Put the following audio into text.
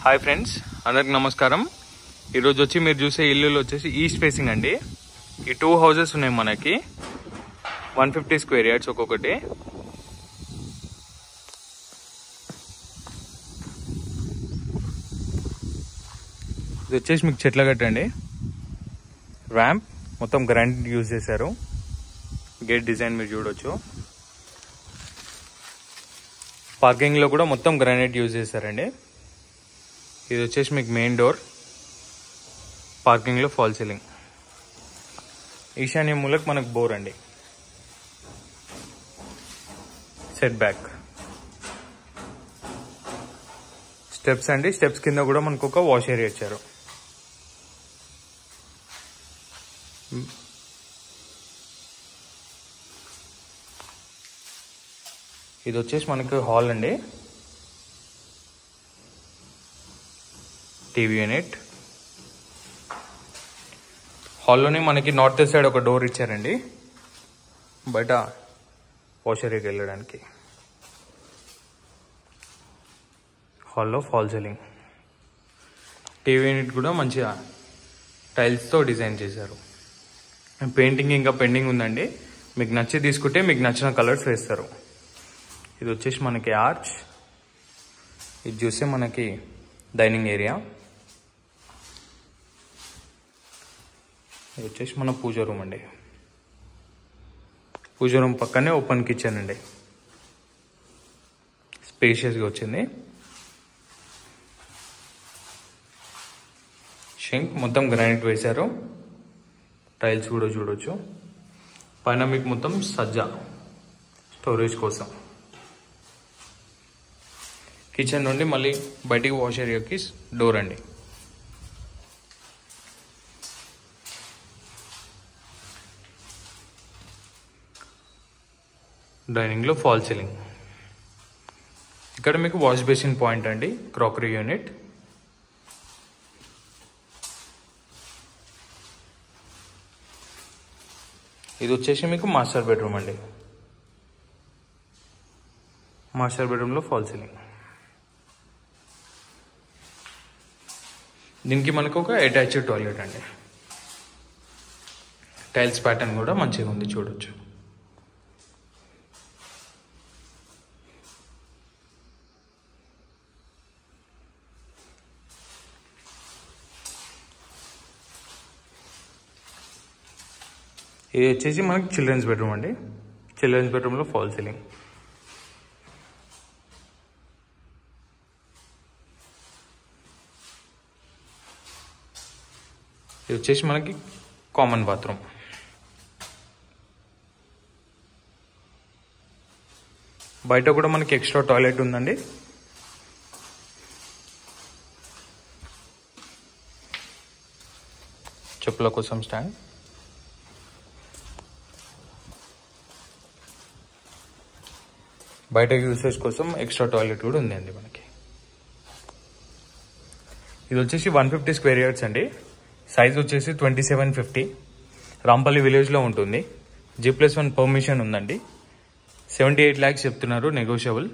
Hi friends, అందరికి నమస్కారం. ఈరోజు వచ్చి మీరు చూసే ఇల్లులు వచ్చేసి ఈస్ట్ ఫేసింగ్ అండి. ఈ 2 హౌసెస్ ఉన్నాయి మనకి, 150 స్క్వేర్ యార్డ్స్ ఒక్కొక్కటి. ఇది వచ్చేసి మీకు చెట్ల కట్టండి. ర్యాంప్ మొత్తం గ్రానైట్ యూజ్ చేశారు. గేట్ డిజైన్ మీరు చూడొచ్చు. పార్కింగ్ లో కూడా మొత్తం గ్రానైట్ యూజ్ చేశారండి. ఇది వచ్చేసి మీకు మెయిన్ డోర్, పార్కింగ్ లో ఫాల్ సీలింగ్. ఈశాన్య మూలకు మనకు బోర్ అండి. సెట్ బ్యాక్ స్టెప్స్ అండి. స్టెప్స్ కింద కూడా మనకు ఒక వాష్ ఏరియా ఇచ్చారు. ఇది వచ్చేసి మనకి హాల్ అండి. TV unit. హాల్లోనే మనకి నార్త్ సైడ్ ఒక డోర్ ఇచ్చారండి, బయట వాష్ ఏరియాకి వెళ్ళడానికి. హాల్లో ఫాల్ సీలింగ్. టీవీ యూనిట్ కూడా మంచిగా టైల్స్తో డిజైన్ చేశారు. పెయింటింగ్ ఇంకా పెండింగ్ ఉందండి. మీకు నచ్చి తీసుకుంటే మీకు నచ్చిన కలర్స్ వేస్తారు. ఇది వచ్చేసి మనకి ఆర్చ్. ఇది చూస్తే మనకి డైనింగ్ ఏరియా. ఇది వచ్చేసి మన పూజ రూమ్ అండి. పూజ రూమ్ పక్కనే ఓపెన్ కిచెన్ అండి. స్పేషియస్గా వచ్చింది. షింక్ మొత్తం గ్రానైట్ వేశారు. టైల్స్ కూడా చూడొచ్చు. పైన మీకు మొత్తం సజ్జా స్టోరేజ్ కోసం. కిచెన్ నుండి మళ్ళీ బయటికి వాష్ ఏరియాకి డోర్ అండి. డైనింగ్ లో ఫాల్ సీలింగ్. ఇక్కడ మీకు వాష్ బేసిన్ పాయింట్ అండి, క్రాకరీ యూనిట్. ఇది వచ్చేసి మీకు మాస్టర్ బెడ్రూమ్ అండి. మాస్టర్ బెడ్రూమ్ లో ఫాల్ సీలింగ్. దీనికి మనకు ఒక అటాచ్డ్ టాయిలెట్ అండి. టైల్స్ ప్యాటర్న్ కూడా మంచిగా ఉంది, చూడొచ్చు. ఇది వచ్చేసి మనకి చిల్డ్రన్స్ బెడ్రూమ్ అండి. చిల్డ్రన్స్ బెడ్రూమ్లో ఫాల్ సీలింగ్. ఇది వచ్చేసి మనకి కామన్ బాత్రూమ్. బయట కూడా మనకి ఎక్స్ట్రా టాయిలెట్ ఉందండి. చెప్పుల కోసం స్టాండ్. బయట యూసేజ్ కోసం ఎక్స్ట్రా టాయిలెట్ కూడా ఉందండి మనకి. ఇది వచ్చేసి 150 స్క్వేర్ యార్డ్స్ అండి. సైజ్ వచ్చేసి 2750. రాంపల్లి విలేజ్లో ఉంటుంది. G+1 పర్మిషన్ ఉందండి. 78 lakhs చెప్తున్నారు, నెగోషియబుల్.